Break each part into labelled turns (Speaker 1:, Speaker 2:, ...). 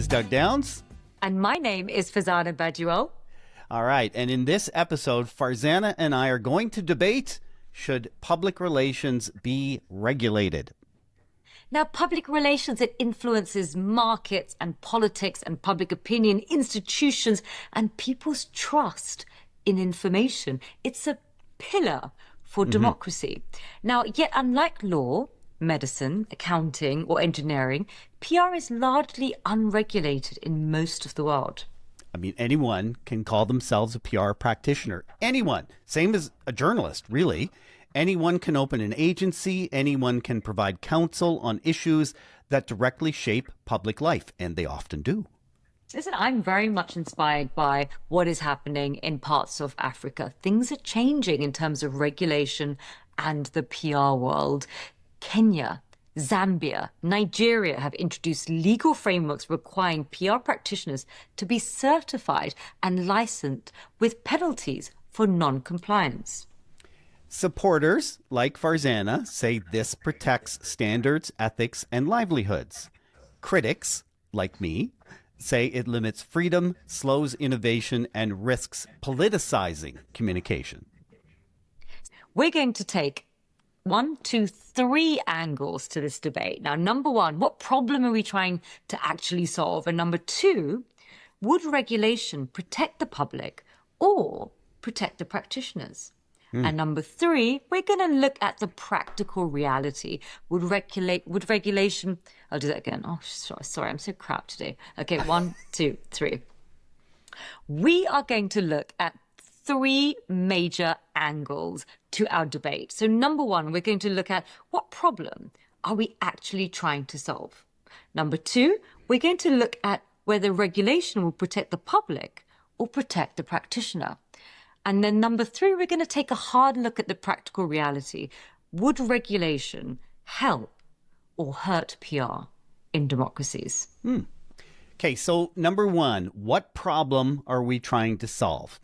Speaker 1: is Doug Downs.
Speaker 2: And my name is Farzana Baduel.
Speaker 1: All right. And in this episode, Farzana and I are going to debate, should public relations be regulated?
Speaker 2: Now, public relations, it influences markets and politics and public opinion, institutions, and people's trust in information. It's a pillar for democracy. Now, yet unlike law, medicine, accounting, or engineering, PR is largely unregulated in most of the world.
Speaker 1: I mean, anyone can call themselves a PR practitioner. Anyone. Same as a journalist, really. Anyone can open an agency. Anyone can provide counsel on issues that directly shape public life, and they often do.
Speaker 2: Listen, I'm very much inspired by what is happening in parts of Africa. Things are changing in terms of regulation and the PR world. Kenya, Zambia, Nigeria have introduced legal frameworks requiring PR practitioners to be certified and licensed with penalties for non-compliance.
Speaker 1: Supporters, like Farzana, say this protects standards, ethics, and livelihoods. Critics, like me, say it limits freedom, slows innovation, and risks politicizing communication.
Speaker 2: We're going to take 3 angles to this debate. Now, number one, what problem are we trying to actually solve? And number two, would regulation protect the public or protect the practitioners? And number three, we're going to look at the practical reality. Would regulation, I'll do that again. Oh, sorry, I'm so crap today. Okay, 1, 2, 3. We are going to look at 3 major angles to our debate. So number one, we're going to look at what problem are we actually trying to solve? Number two, we're going to look at whether regulation will protect the public or protect the practitioner. And then number three, we're going to take a hard look at the practical reality. Would regulation help or hurt PR in democracies?
Speaker 1: Okay, so number one, what problem are we trying to solve?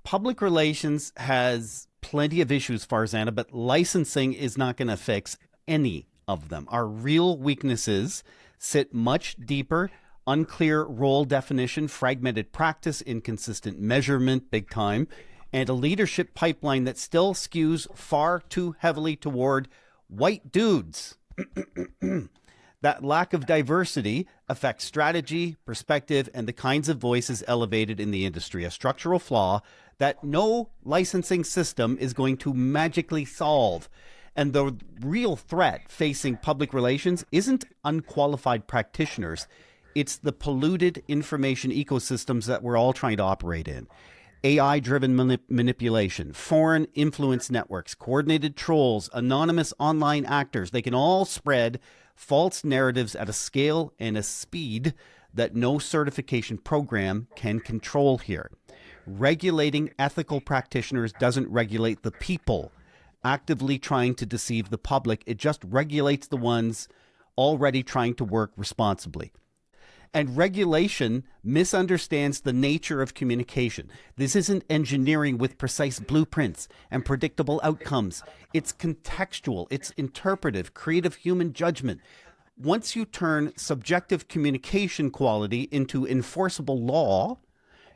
Speaker 1: Public relations has plenty of issues, Farzana, but licensing is not going to fix any of them. Our real weaknesses sit much deeper. Unclear role definition, fragmented practice, inconsistent measurement, big time, and a leadership pipeline that still skews far too heavily toward white dudes. That lack of diversity affects strategy, perspective, and the kinds of voices elevated in the industry, a structural flaw that no licensing system is going to magically solve. And the real threat facing public relations isn't unqualified practitioners. It's the polluted information ecosystems that we're all trying to operate in. AI-driven manipulation, foreign influence networks, coordinated trolls, anonymous online actors, they can all spread false narratives at a scale and a speed that no certification program can control here. Regulating ethical practitioners doesn't regulate the people actively trying to deceive the public. It just regulates the ones already trying to work responsibly. And regulation misunderstands the nature of communication. This isn't engineering with precise blueprints and predictable outcomes. It's contextual, it's interpretive, creative human judgment. Once you turn subjective communication quality into enforceable law,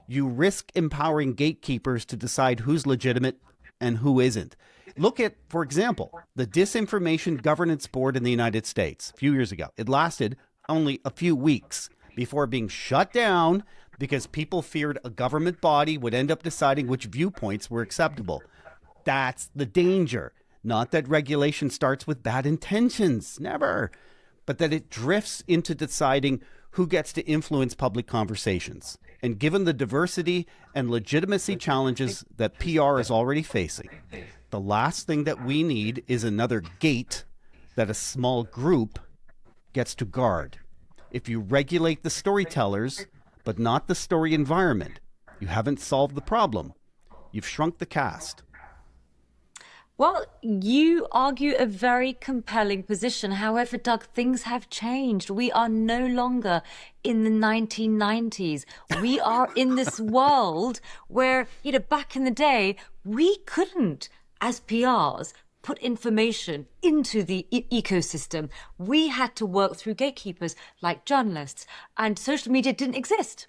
Speaker 1: you risk empowering gatekeepers to decide who's legitimate and who isn't. Look at, for example, the Disinformation Governance Board in the United States a few years ago. It lasted only a few weeks before being shut down because people feared a government body would end up deciding which viewpoints were acceptable. That's the danger. Not that regulation starts with bad intentions, never, but that it drifts into deciding who gets to influence public conversations. And given the diversity and legitimacy challenges that PR is already facing, the last thing that we need is another gate that a small group gets to guard. If you regulate the storytellers, but not the story environment, you haven't solved the problem. You've shrunk the cast.
Speaker 2: Well, you argue a very compelling position. However, Doug, things have changed. We are no longer in the 1990s. We are in this world where, back in the day, we couldn't, as PRs, put information into the ecosystem, we had to work through gatekeepers like journalists, and social media didn't exist.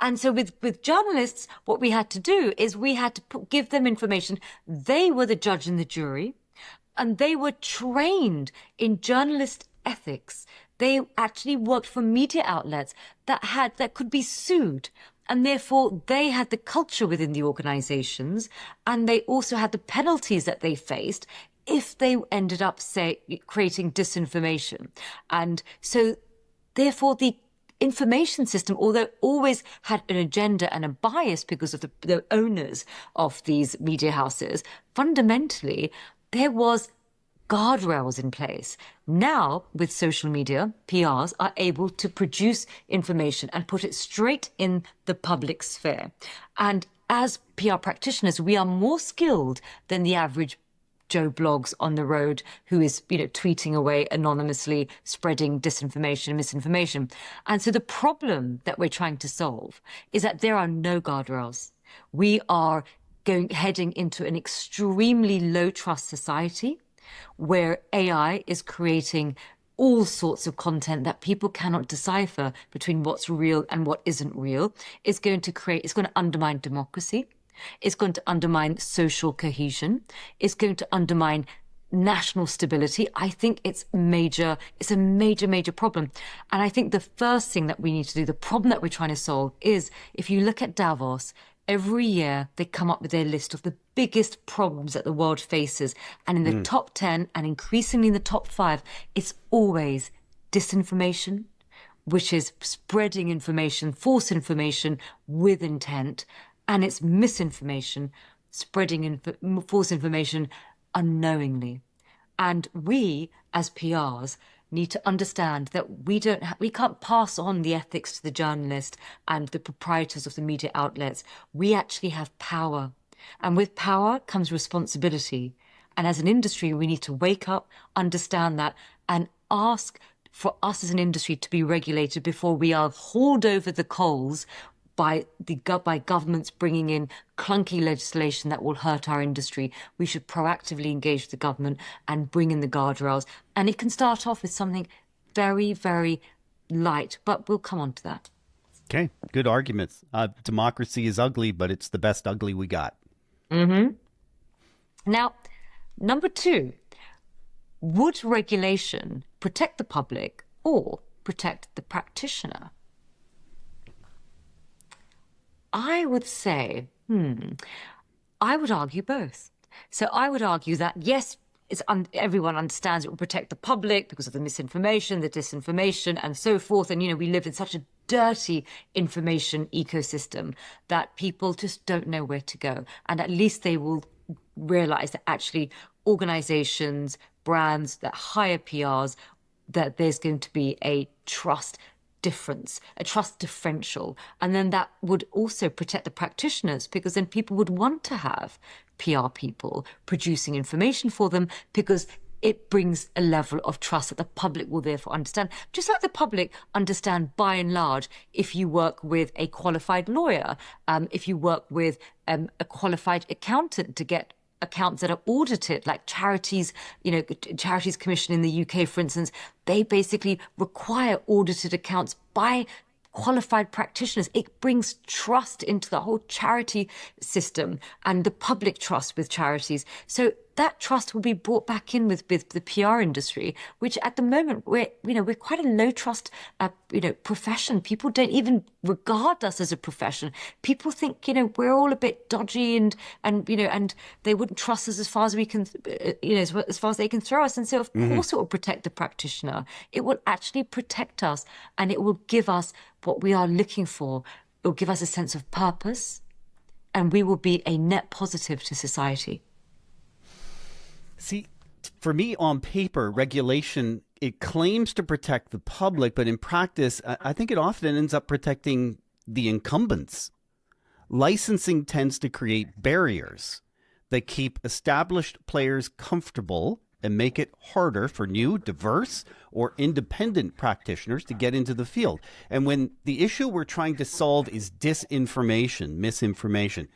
Speaker 2: And so with journalists, what we had to do is we had to give them information. They were the judge and the jury, and they were trained in journalist ethics. They actually worked for media outlets that could be sued. And therefore, they had the culture within the organizations, and they also had the penalties that they faced if they ended up, say, creating disinformation. And so, therefore, the information system, although always had an agenda and a bias because of the owners of these media houses, fundamentally, there was guardrails in place. Now, with social media, PRs are able to produce information and put it straight in the public sphere. And as PR practitioners, we are more skilled than the average Joe Blogs on the road who is, tweeting away anonymously, spreading disinformation and misinformation. And so the problem that we're trying to solve is that there are no guardrails. We are heading into an extremely low trust society where AI is creating all sorts of content that people cannot decipher between what's real and what isn't real. It's going to undermine democracy. It's going to undermine social cohesion. It's going to undermine national stability. I think it's a major problem. And I think the first thing that we need to do, the problem that we're trying to solve is, if you look at Davos, every year they come up with their list of the biggest problems that the world faces. And in the top 10 and increasingly in the top 5, it's always disinformation, which is spreading information, false information with intent. And it's misinformation, spreading false information unknowingly. And we, as PRs, need to understand that we can't pass on the ethics to the journalist and the proprietors of the media outlets. We actually have power. And with power comes responsibility. And as an industry, we need to wake up, understand that, and ask for us as an industry to be regulated before we are hauled over the coals by governments bringing in clunky legislation that will hurt our industry. We should proactively engage the government and bring in the guardrails. And it can start off with something very, very light, but we'll come on to that.
Speaker 1: Okay, good arguments. Democracy is ugly, but it's the best ugly we got.
Speaker 2: Mm-hmm. Now, number 2, would regulation protect the public or protect the practitioner? I would say, I would argue both. So I would argue that, yes, everyone understands it will protect the public because of the misinformation, the disinformation, and so forth. And, we live in such a dirty information ecosystem that people just don't know where to go. And at least they will realize that actually organizations, brands that hire PRs, that there's going to be a trust difference, a trust differential. And then that would also protect the practitioners, because then people would want to have PR people producing information for them, because it brings a level of trust that the public will therefore understand. Just like the public understand, by and large, if you work with a qualified lawyer, if you work with a qualified accountant to get accounts that are audited, like charities, Charities Commission in the UK, for instance, they basically require audited accounts by qualified practitioners. It brings trust into the whole charity system and the public trust with charities. So that trust will be brought back in with the PR industry, which at the moment we're quite a low trust, profession. People don't even regard us as a profession. People think, we're all a bit dodgy and they wouldn't trust us as far as we can, as far as they can throw us. And so of course it will protect the practitioner. It will actually protect us, and it will give us what we are looking for. It will give us a sense of purpose, and we will be a net positive to society.
Speaker 1: See, for me, on paper, regulation, it claims to protect the public, but in practice, I think it often ends up protecting the incumbents. Licensing tends to create barriers that keep established players comfortable and make it harder for new, diverse, or independent practitioners to get into the field. And when the issue we're trying to solve is disinformation, misinformation,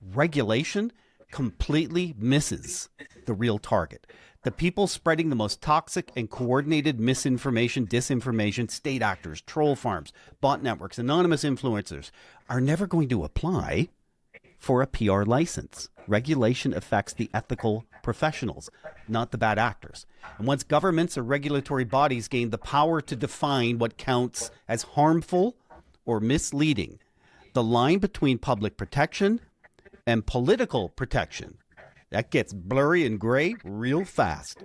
Speaker 1: regulation completely misses the real target. The people spreading the most toxic and coordinated misinformation, disinformation, state actors, troll farms, bot networks, anonymous influencers are never going to apply for a PR license. Regulation affects the ethical professionals, not the bad actors. And once governments or regulatory bodies gain the power to define what counts as harmful or misleading, the line between public protection and political protection, that gets blurry and gray real fast.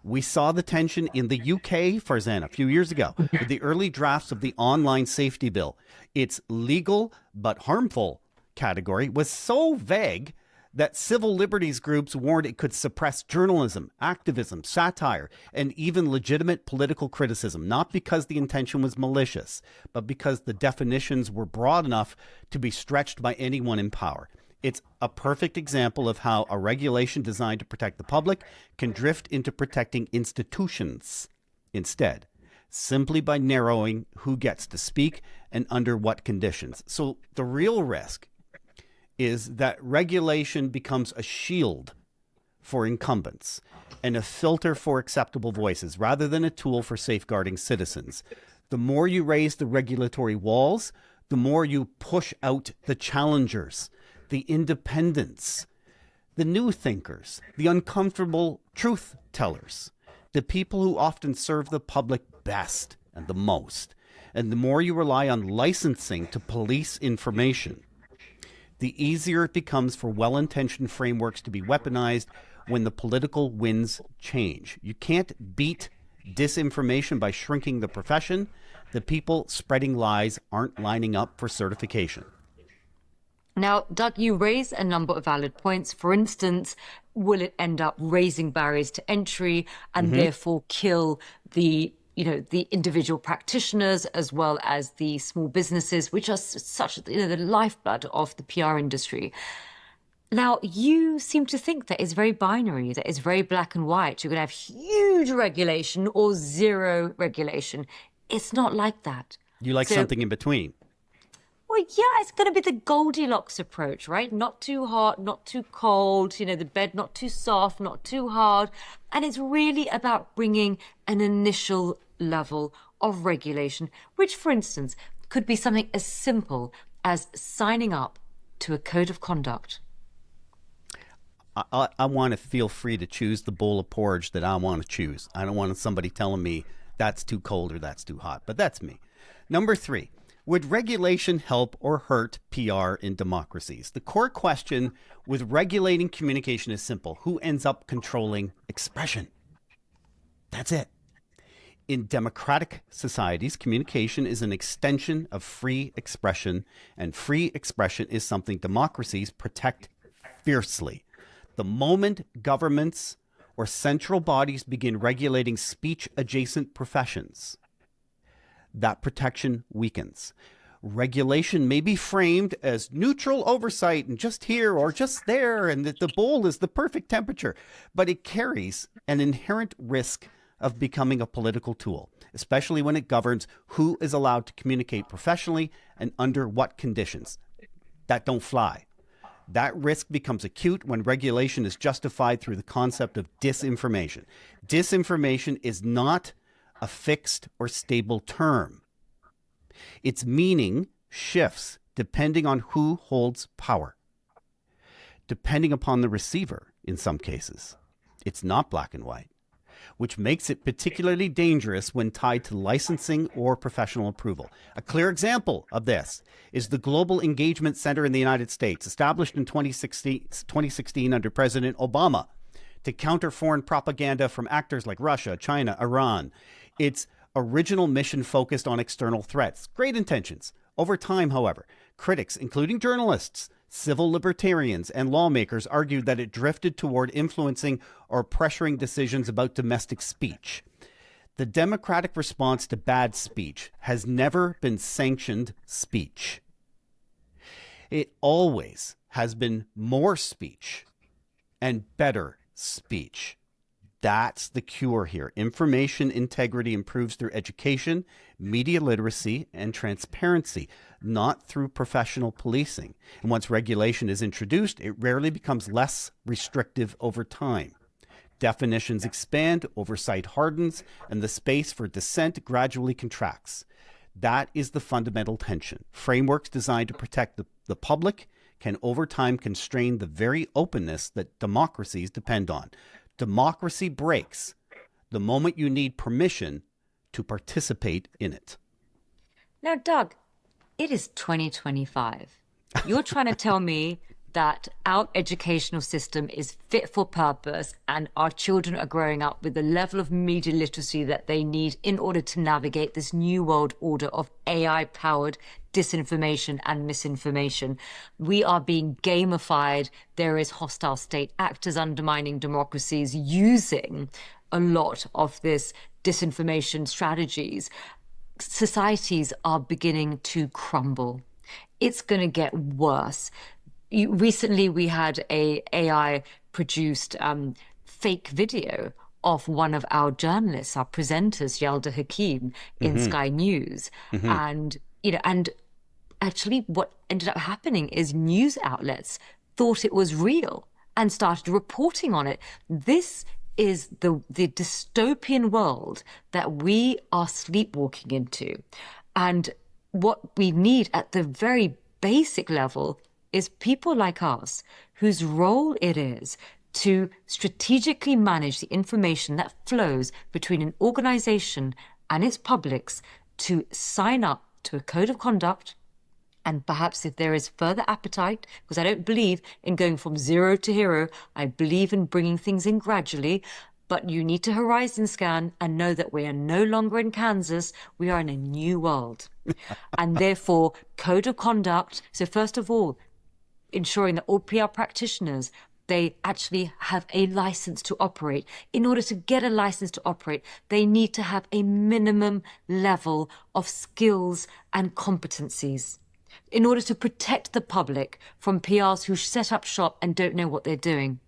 Speaker 1: We saw the tension in the UK, Farzana, a few years ago with the early drafts of the online safety bill. Its legal but harmful category was so vague that civil liberties groups warned it could suppress journalism, activism, satire, and even legitimate political criticism, not because the intention was malicious, but because the definitions were broad enough to be stretched by anyone in power. It's a perfect example of how a regulation designed to protect the public can drift into protecting institutions instead, simply by narrowing who gets to speak and under what conditions. So the real risk is that regulation becomes a shield for incumbents and a filter for acceptable voices rather than a tool for safeguarding citizens. The more you raise the regulatory walls, the more you push out the challengers, the independents, the new thinkers, the uncomfortable truth tellers, the people who often serve the public best and the most. And the more you rely on licensing to police information, the easier it becomes for well-intentioned frameworks to be weaponized when the political winds change. You can't beat disinformation by shrinking the profession. The people spreading lies aren't lining up for certification.
Speaker 2: Now, Doug, you raise a number of valid points. For instance, will it end up raising barriers to entry and therefore kill the individual practitioners as well as the small businesses, which are such the lifeblood of the PR industry? Now, you seem to think that it's very binary, that it's very black and white. You're going to have huge regulation or zero regulation. It's not like that.
Speaker 1: You like something in between.
Speaker 2: Well, yeah, it's going to be the Goldilocks approach, right? Not too hot, not too cold, the bed not too soft, not too hard. And it's really about bringing an initial level of regulation, which, for instance, could be something as simple as signing up to a code of conduct.
Speaker 1: I want to feel free to choose the bowl of porridge that I want to choose. I don't want somebody telling me that's too cold or that's too hot, but that's me. Number 3. Would regulation help or hurt PR in democracies? The core question with regulating communication is simple. Who ends up controlling expression? That's it. In democratic societies, communication is an extension of free expression, and free expression is something democracies protect fiercely. The moment governments or central bodies begin regulating speech-adjacent professions, that protection weakens. Regulation may be framed as neutral oversight and just here or just there, and that the bowl is the perfect temperature, but it carries an inherent risk of becoming a political tool, especially when it governs who is allowed to communicate professionally and under what conditions. That don't fly. That risk becomes acute when regulation is justified through the concept of disinformation. Disinformation is not a fixed or stable term. Its meaning shifts depending on who holds power, depending upon the receiver in some cases. It's not black and white, which makes it particularly dangerous when tied to licensing or professional approval. A clear example of this is the Global Engagement Center in the United States, established in 2016 under President Obama to counter foreign propaganda from actors like Russia, China, Iran. Its original mission focused on external threats. Great intentions. Over time, however, critics, including journalists, civil libertarians, and lawmakers argued that it drifted toward influencing or pressuring decisions about domestic speech. The democratic response to bad speech has never been sanctioned speech. It always has been more speech and better speech. That's the cure here. Information integrity improves through education, media literacy, and transparency, not through professional policing. And once regulation is introduced, it rarely becomes less restrictive over time. Definitions expand, oversight hardens, and the space for dissent gradually contracts. That is the fundamental tension. Frameworks designed to protect the public can over time constrain the very openness that democracies depend on. Democracy breaks the moment you need permission to participate in it.
Speaker 2: Now, Doug, it is 2025. You're trying to tell me that our educational system is fit for purpose and our children are growing up with the level of media literacy that they need in order to navigate this new world order of AI-powered disinformation and misinformation. We are being gamified. There is hostile state actors undermining democracies using a lot of this disinformation strategies. Societies are beginning to crumble. It's going to get worse. Recently, we had a AI-produced fake video of one of our journalists, our presenters, Yalda Hakim, in Sky News, and actually, what ended up happening is news outlets thought it was real and started reporting on it. This is the dystopian world that we are sleepwalking into, and what we need at the very basic level is people like us whose role it is to strategically manage the information that flows between an organization and its publics to sign up to a code of conduct. And perhaps if there is further appetite, because I don't believe in going from zero to hero, I believe in bringing things in gradually. But you need to horizon scan and know that we are no longer in Kansas. We are in a new world. And therefore, code of conduct. So first of all, ensuring that all PR practitioners, they actually have a license to operate. In order to get a license to operate, they need to have a minimum level of skills and competencies in order to protect the public from PRs who set up shop and don't know what they're doing.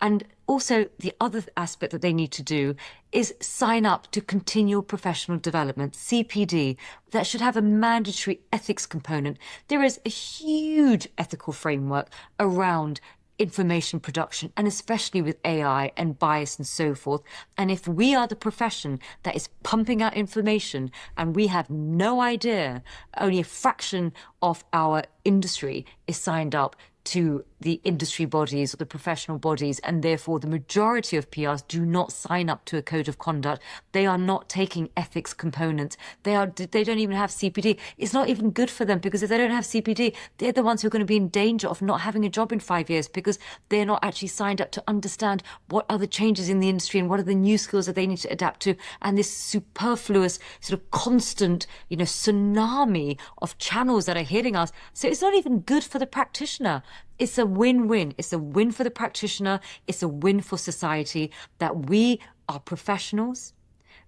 Speaker 2: And also the other aspect that they need to do is sign up to continual professional development, CPD, that should have a mandatory ethics component. There is a huge ethical framework around information production, and especially with AI and bias and so forth. And if we are the profession that is pumping out information and we have no idea, only a fraction of our industry is signed up to the industry bodies or the professional bodies, and therefore the majority of PRs do not sign up to a code of conduct. They are not taking ethics components. They don't even have CPD. It's not even good for them, because if they don't have CPD, they're the ones who are going to be in danger of not having a job in 5 years, because they're not actually signed up to understand what are the changes in the industry and what are the new skills that they need to adapt to. And this superfluous sort of constant, tsunami of channels that are hitting us. So it's not even good for the practitioner. It's a win-win. It's a win for the practitioner. It's a win for society that we are professionals.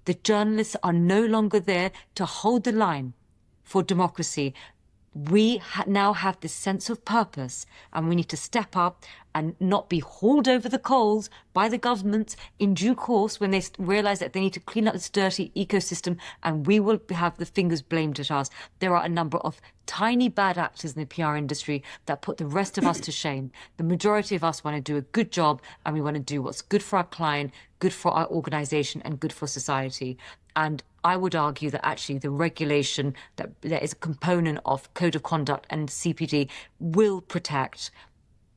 Speaker 2: The journalists are no longer there to hold the line for democracy. We now have this sense of purpose, and we need to step up and not be hauled over the coals by the government in due course when they realize that they need to clean up this dirty ecosystem, and we will have the fingers blamed at us. There are a number of tiny bad actors in the PR industry that put the rest of us to shame. The majority of us want to do a good job, and we want to do what's good for our client, good for our organization, and good for society. And I would argue that actually the regulation that there is a component of code of conduct and CPD will protect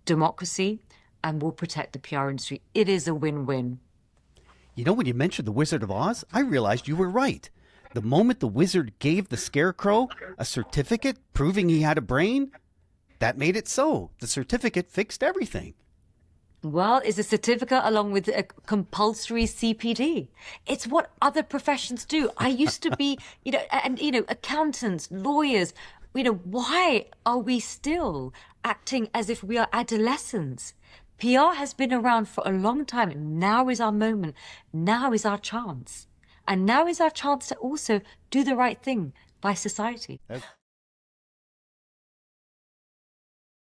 Speaker 2: democracy and will protect the PR industry. It is a win-win.
Speaker 1: When you mentioned the Wizard of Oz, I realized you were right. The moment the wizard gave the scarecrow a certificate proving he had a brain, that made it so. The certificate fixed everything.
Speaker 2: Well, it's a certificate along with a compulsory CPD. It's what other professions do. I used to be, accountants, lawyers. Why are we still acting as if we are adolescents? PR has been around for a long time. Now is our moment. Now is our chance. And now is our chance to also do the right thing by society.